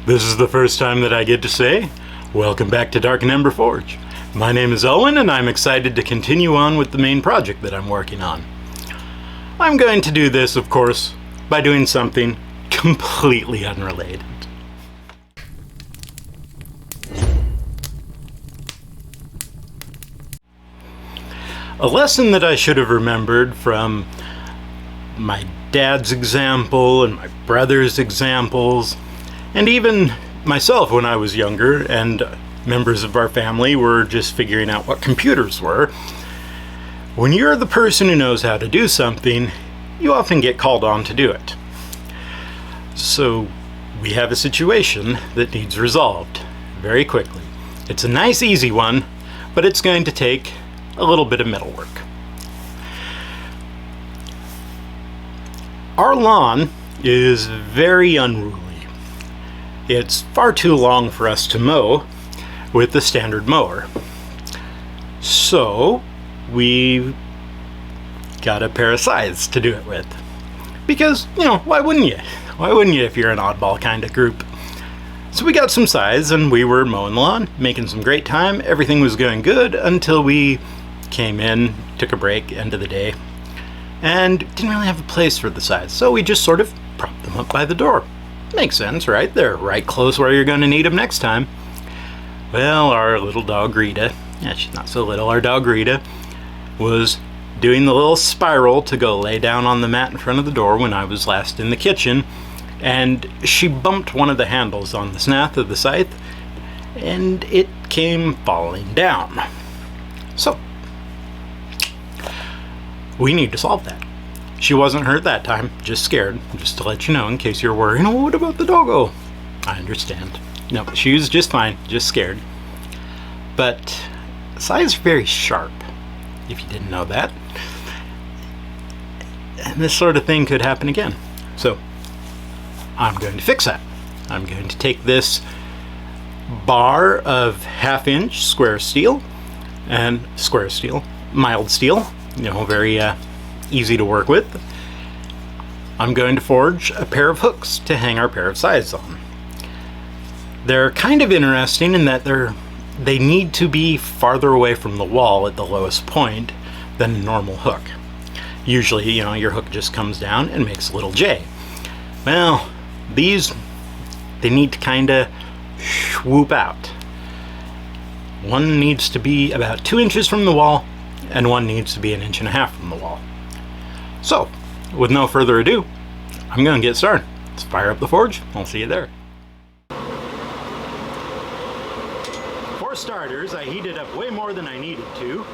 This is the first time that I get to say, welcome back to DarkenEmber Forge. My name is Owen and I'm excited to continue on with the main project that I'm working on. I'm going to do this, of course, by doing something completely unrelated. A lesson that I should have remembered from my dad's example and my brother's examples, and even myself when I was younger and members of our family were just figuring out what computers were. When you're the person who knows how to do something, you often get called on to do it. So we have a situation that needs resolved very quickly. It's a nice easy one, but it's going to take a little bit of metalwork. Our lawn is very unruly. It's far too long for us to mow with the standard mower. So we got a pair of scythes to do it with. Because, why wouldn't you? Why wouldn't you if you're an oddball kind of group? So we got some scythes and we were mowing the lawn, making some great time. Everything was going good until we came in, took a break, end of the day, and didn't really have a place for the scythes. So we just sort of propped them up by the door. Makes sense, right? They're right close where you're going to need them next time. Well, our little dog Rita, she's not so little, our dog Rita was doing the little spiral to go lay down on the mat in front of the door when I was last in the kitchen, and she bumped one of the handles on the snath of the scythe, and it came falling down. So we need to solve that. She wasn't hurt that time, just scared, just to let you know in case you're worrying, oh, what about the doggo? I understand. No, she was just fine, just scared. But scythes are very sharp, if you didn't know that. And this sort of thing could happen again. So I'm going to fix that. I'm going to take this bar of 1/2 inch square steel, mild steel, very easy to work with. I'm going to forge a pair of hooks to hang our pair of scythes on. They're kind of interesting in that they need to be farther away from the wall at the lowest point than a normal hook. Usually, your hook just comes down and makes a little J. Well, they need to kind of swoop out. One needs to be about 2 inches from the wall, and one needs to be 1.5 inches from the wall. So, with no further ado, I'm going to get started. Let's fire up the forge. I'll see you there. For starters, I heated up way more than I needed to.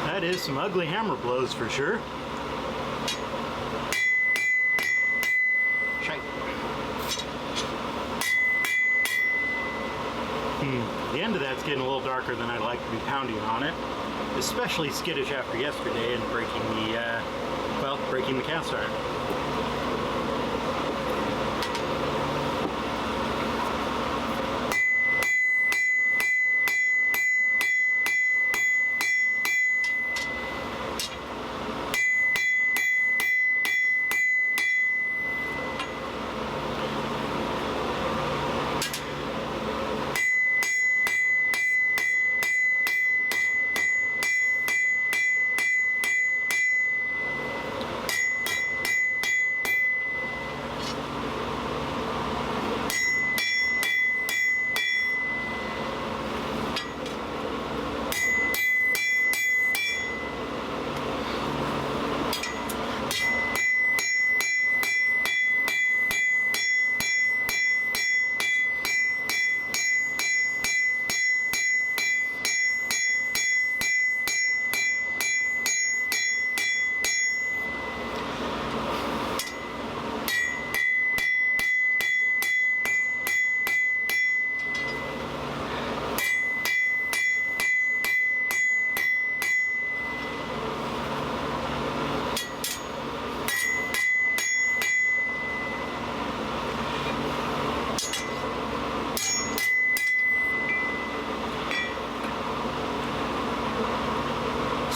That is some ugly hammer blows for sure. Shite. The end of that's getting a little darker than I'd like to be pounding on it. Especially skittish after yesterday and breaking the cast iron.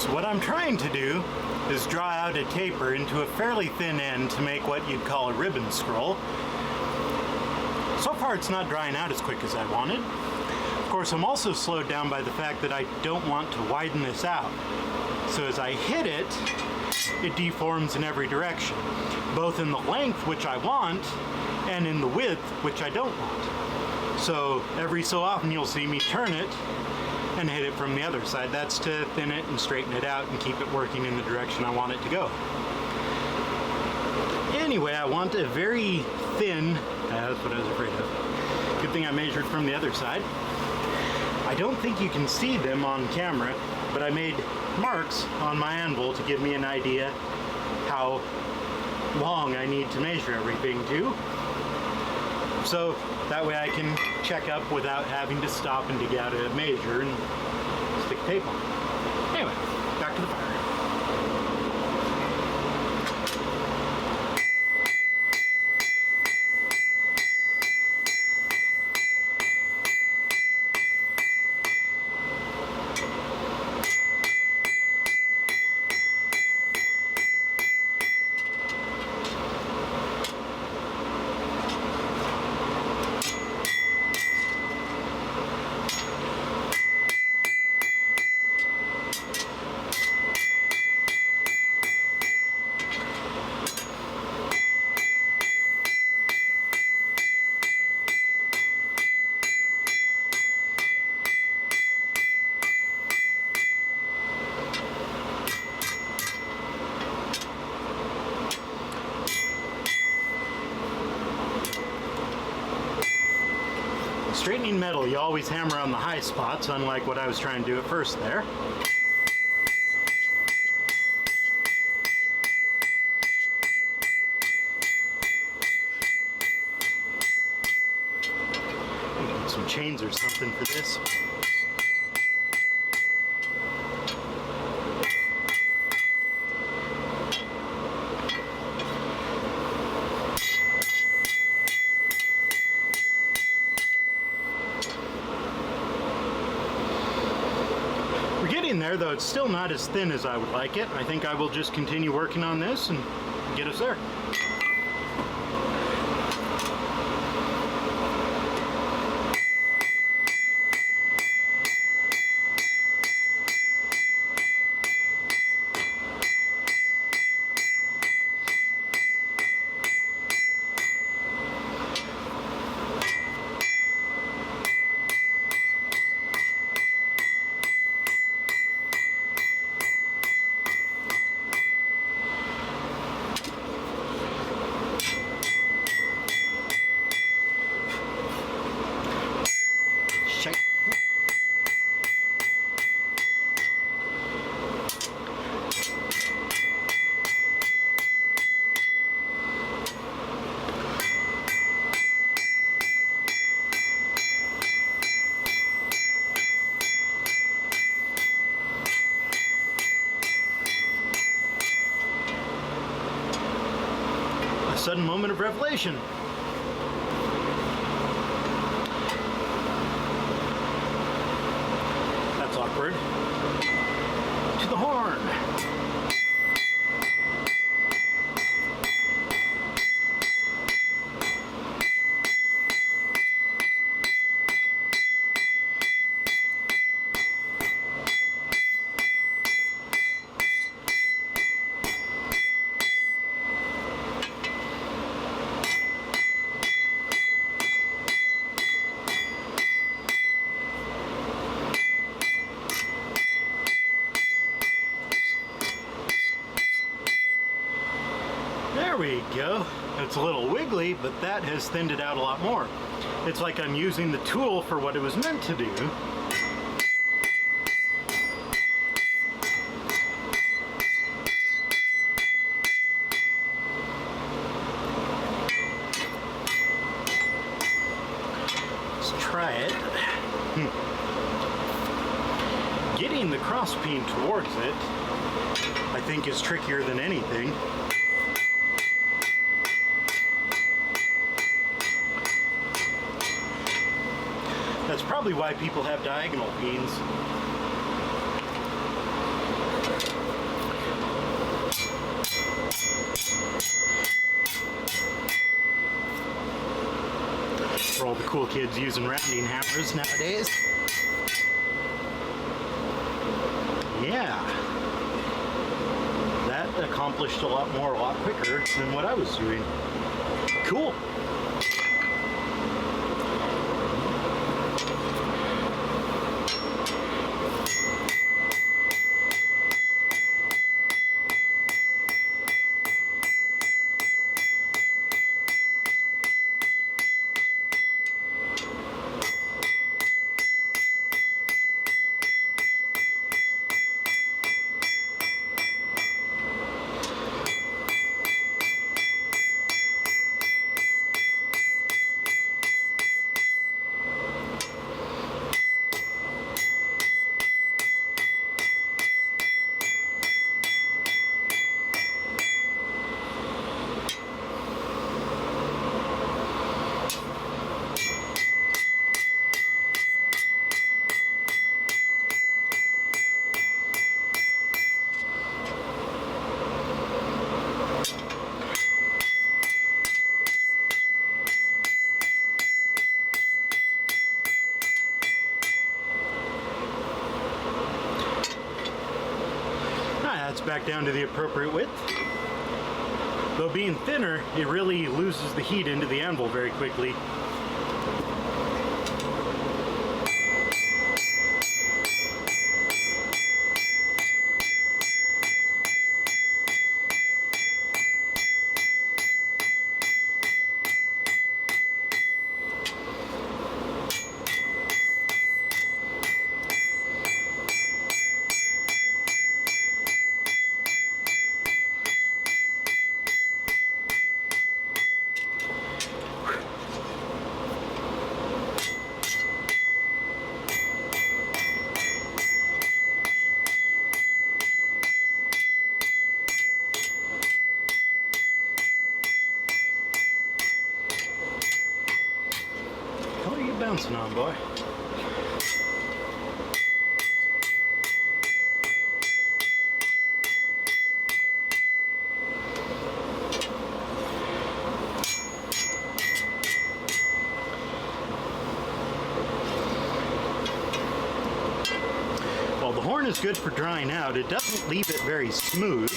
So what I'm trying to do is draw out a taper into a fairly thin end to make what you'd call a ribbon scroll. So far it's not drying out as quick as I wanted. Of course, I'm also slowed down by the fact that I don't want to widen this out. So as I hit it, it deforms in every direction, both in the length, which I want, and in the width, which I don't want. So every so often you'll see me turn it and hit it from the other side. That's to thin it and straighten it out and keep it working in the direction I want it to go. Anyway, I want a very thin, that's what I was afraid of. Good thing I measured from the other side. I don't think you can see them on camera, but I made marks on my anvil to give me an idea how long I need to measure everything to. So that way I can check up without having to stop and dig out a measure and stick tape on. Anyway, back to the fire. Straightening metal, you always hammer on the high spots, unlike what I was trying to do at first there. Maybe some chains or something for this. There, though it's still not as thin as I would like it. I think I will just continue working on this and get us there. Sudden moment of revelation. That's awkward. To the horn. There we go. It's a little wiggly, but that has thinned it out a lot more. It's like I'm using the tool for what it was meant to do. Let's try it. Getting the crosspeen towards it, I think, is trickier than anything. That's probably why people have diagonal peens. cool kids using rounding hammers nowadays. Yeah. That accomplished a lot more, a lot quicker than what I was doing. Cool. Back down to the appropriate width. Though being thinner, it really loses the heat into the anvil very quickly. Bouncing on, boy. While the horn is good for drying out, it doesn't leave it very smooth.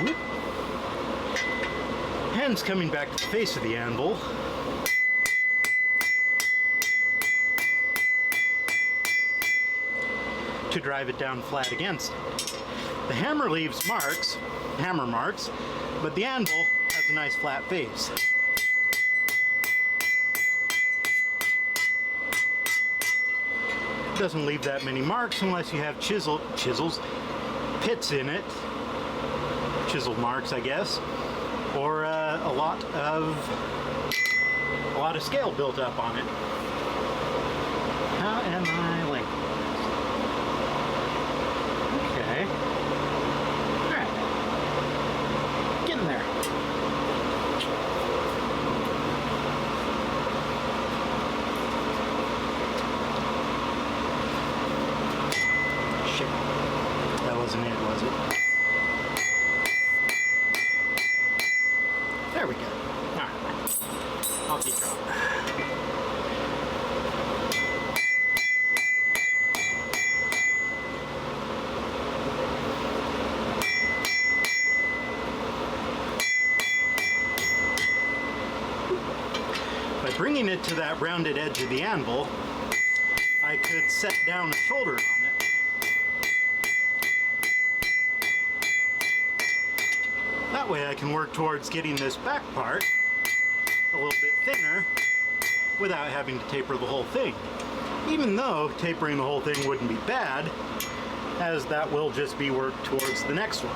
Whoop. Hence, coming back to the face of the anvil, to drive it down flat against it. The hammer leaves marks, hammer marks, but the anvil has a nice flat face. It doesn't leave that many marks unless you have chisels, pits in it, chisel marks I guess, or a lot of scale built up on it. How am I length? Okay. Alright. Get in there. Shit. That wasn't it, was it? There we go. Alright. I'll keep going. Bringing it to that rounded edge of the anvil, I could set down a shoulder on it. That way I can work towards getting this back part a little bit thinner without having to taper the whole thing. Even though tapering the whole thing wouldn't be bad, as that will just be work towards the next one.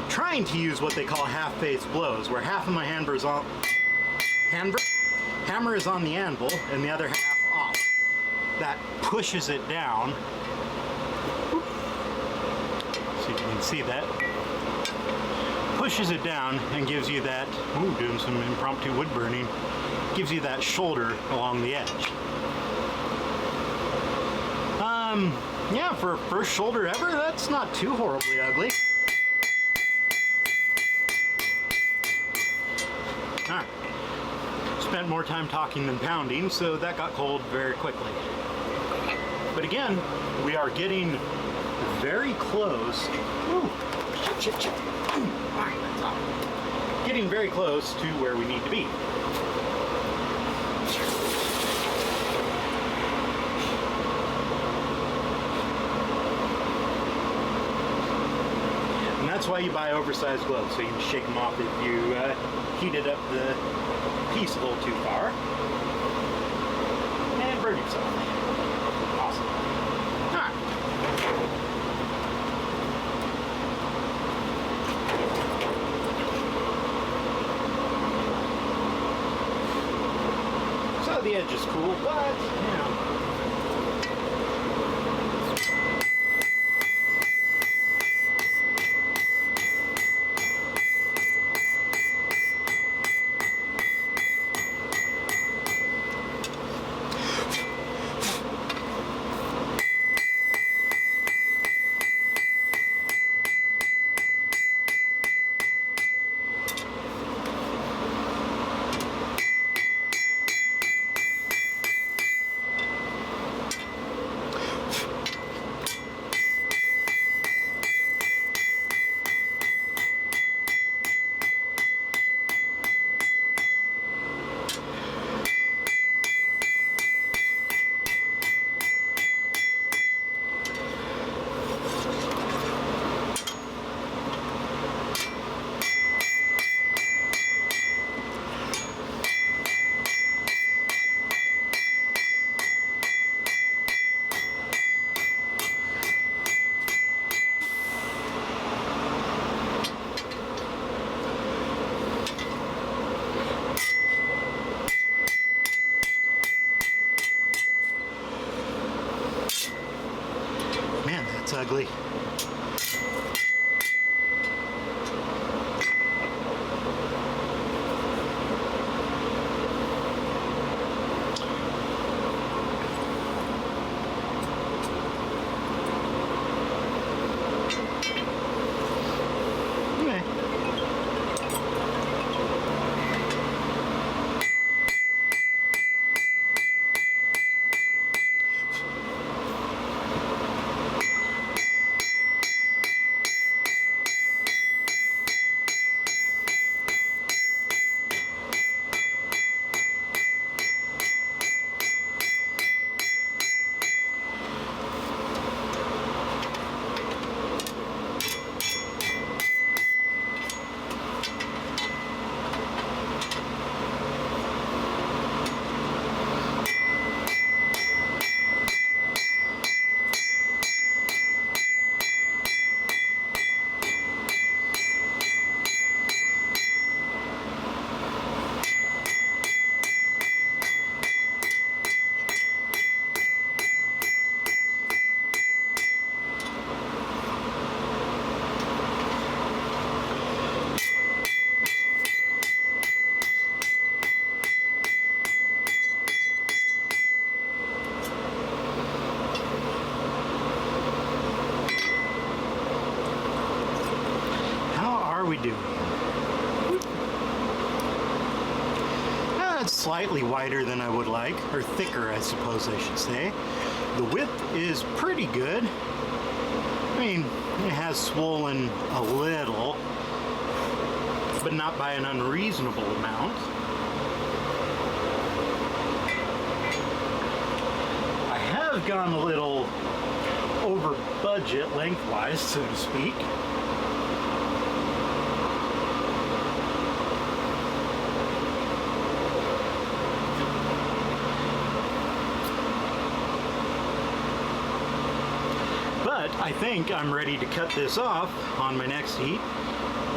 Trying to use what they call half-face blows, where half of my hammer is on the anvil and the other half off. That pushes it down. See if you can see that. Pushes it down and gives you that, ooh, doing some impromptu wood burning, gives you that shoulder along the edge. Yeah, for a first shoulder ever, that's not too horribly ugly. Alright. Spent more time talking than pounding, so that got cold very quickly. But again, we are getting very close. Ooh, shit. Alright, that's off. Getting very close to where we need to be. And that's why you buy oversized gloves, so you can shake them off if you heated up the piece a little too far. And burn yourself. Awesome. Alright. So the edge is cool, but, you know. Man, that's ugly. We do. It's slightly wider than I would like, or thicker, I suppose I should say. The width is pretty good. I mean, it has swollen a little, but not by an unreasonable amount. I have gone a little over budget lengthwise, so to speak. But I think I'm ready to cut this off on my next heat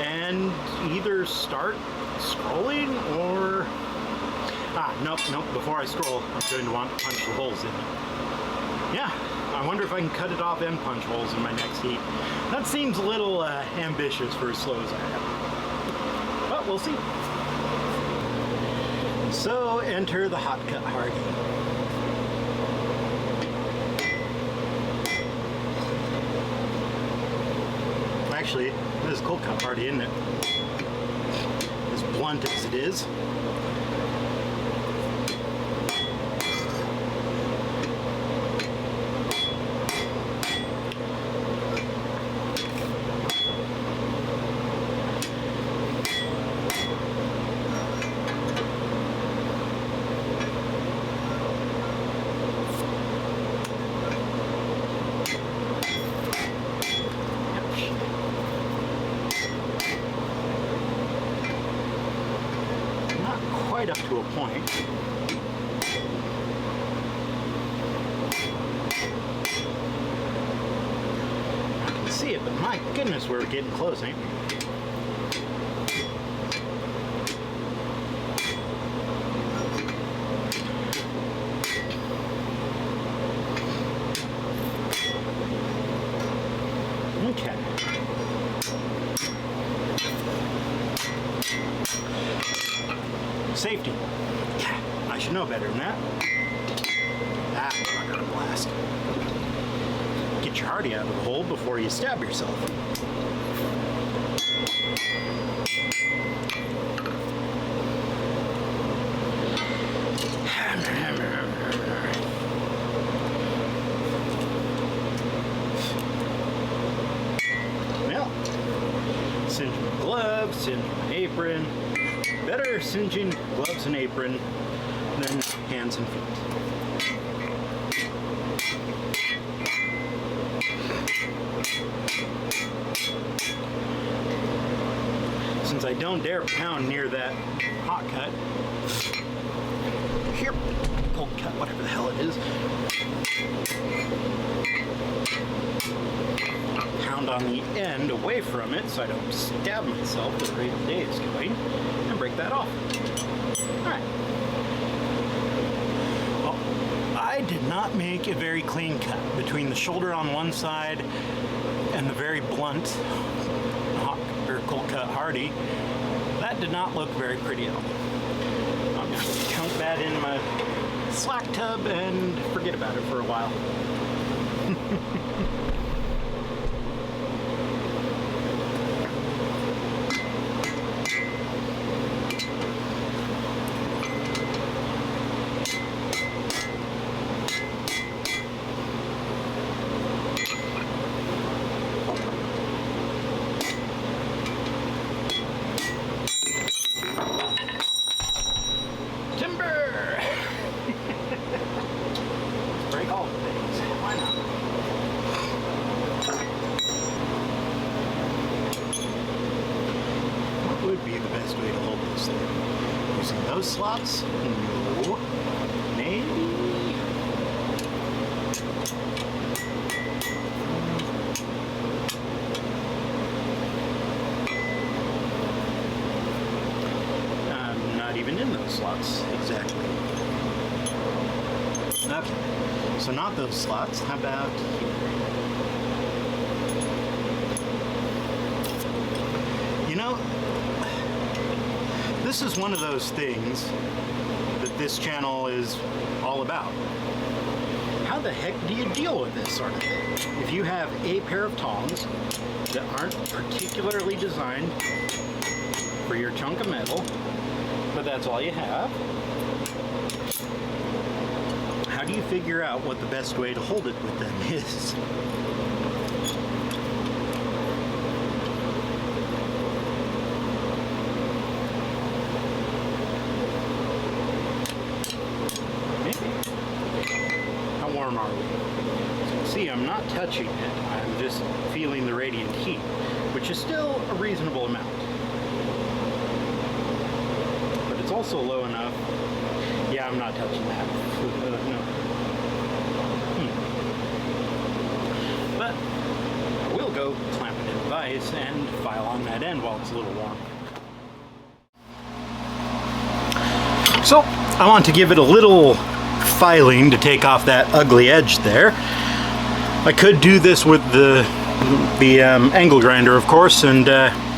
and either start scrolling or... nope, before I scroll, I'm going to want to punch the holes in it. Yeah, I wonder if I can cut it off and punch holes in my next heat. That seems a little ambitious for as slow as I am. But we'll see. So enter the hot cut hardy. Actually, this is cold cut party, isn't it? This blunt as it is. Quite up to a point. I can see it, but my goodness, we're getting close, ain't we? Okay. Safety. I should know better than that. That was not gonna blast. Get your hardy out of the hole before you stab yourself. Well, singe my gloves, singe my apron. Better singeing gloves and apron than hands and feet. Since I don't dare pound near that hot cut, here, cold cut, whatever the hell it is, pound on the end away from it so I don't stab myself at the rate the day is going, and break that off. Alright. Well, I did not make a very clean cut between the shoulder on one side and the very blunt hot or cold cut hardy. That did not look very pretty at all. I'm just going to chunk that in my slack tub and forget about it for a while. Those slots? No. Maybe. I'm not even in those slots exactly. Okay. So not those slots. How about here? You know, this is one of those things that this channel is all about. How the heck do you deal with this sort of thing? If you have a pair of tongs that aren't particularly designed for your chunk of metal, but that's all you have, how do you figure out what the best way to hold it with them is? Are we? So see, I'm not touching it. I'm just feeling the radiant heat, which is still a reasonable amount. But it's also low enough. Yeah, I'm not touching that. No. But I will go clamp it in the vise and file on that end while it's a little warm. So I want to give it a little filing to take off that ugly edge there. I could do this with the angle grinder, of course, and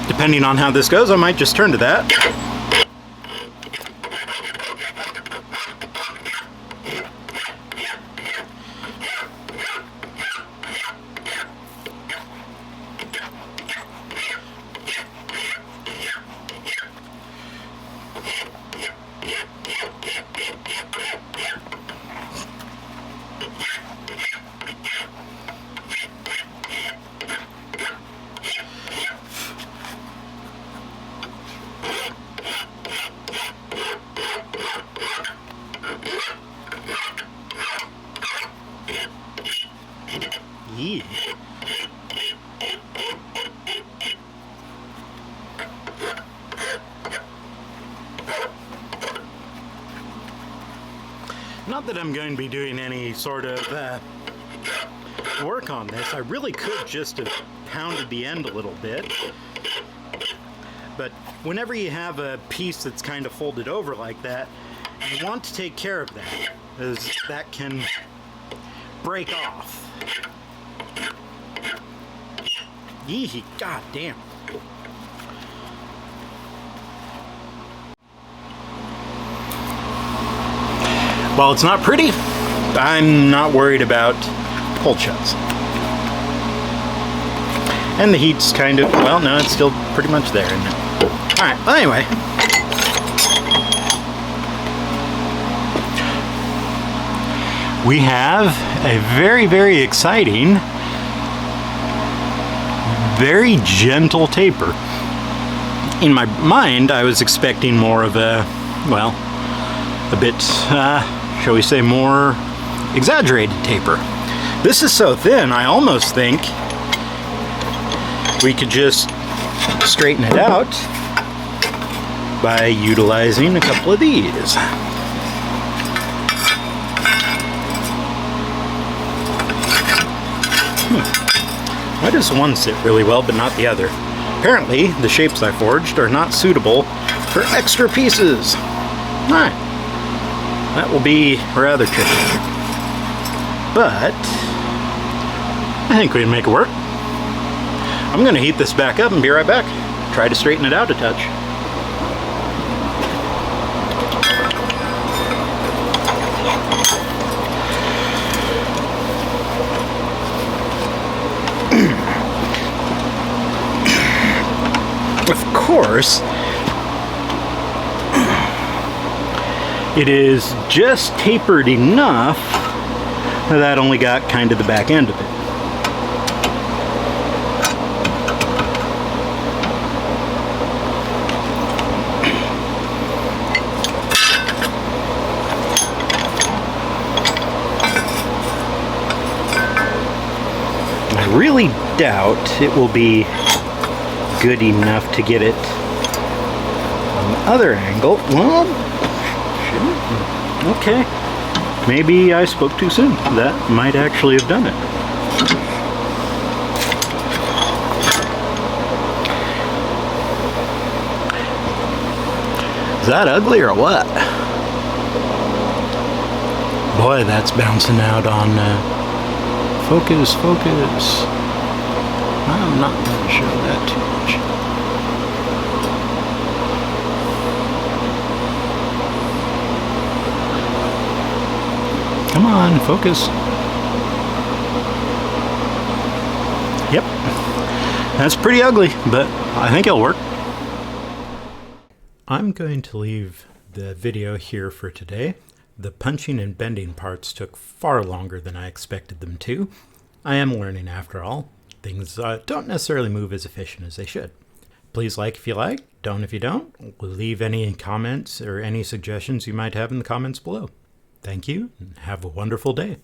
depending on how this goes, I might just turn to that. Not that I'm going to be doing any sort of work on this. I really could just have pounded the end a little bit. But whenever you have a piece that's kind of folded over like that, you want to take care of that, as that can break off. Yee, god damn. While it's not pretty, I'm not worried about cold shuts. And the heat's kind of, well, no, it's still pretty much there, isn't it? Alright, well, anyway. We have a very, very exciting, very gentle taper. In my mind, I was expecting more of a, well, a bit, shall we say, more exaggerated taper. This is so thin, I almost think we could just straighten it out by utilizing a couple of these. Why does one sit really well but not the other? Apparently, the shapes I forged are not suitable for extra pieces. Alright. That will be rather tricky. But I think we can make it work. I'm going to heat this back up and be right back. Try to straighten it out a touch. Of course, it is just tapered enough that only got kind of the back end of it. I really doubt it will be good enough to get it on the other angle. Well, okay. Maybe I spoke too soon. That might actually have done it. Is that ugly or what? Boy, that's bouncing out on focus, focus. I'm not going to show that too much. Come on, focus. Yep. That's pretty ugly, but I think it'll work. I'm going to leave the video here for today. The punching and bending parts took far longer than I expected them to. I am learning after all. Things don't necessarily move as efficient as they should. Please like if you like, don't if you don't. Leave any comments or any suggestions you might have in the comments below. Thank you, and have a wonderful day.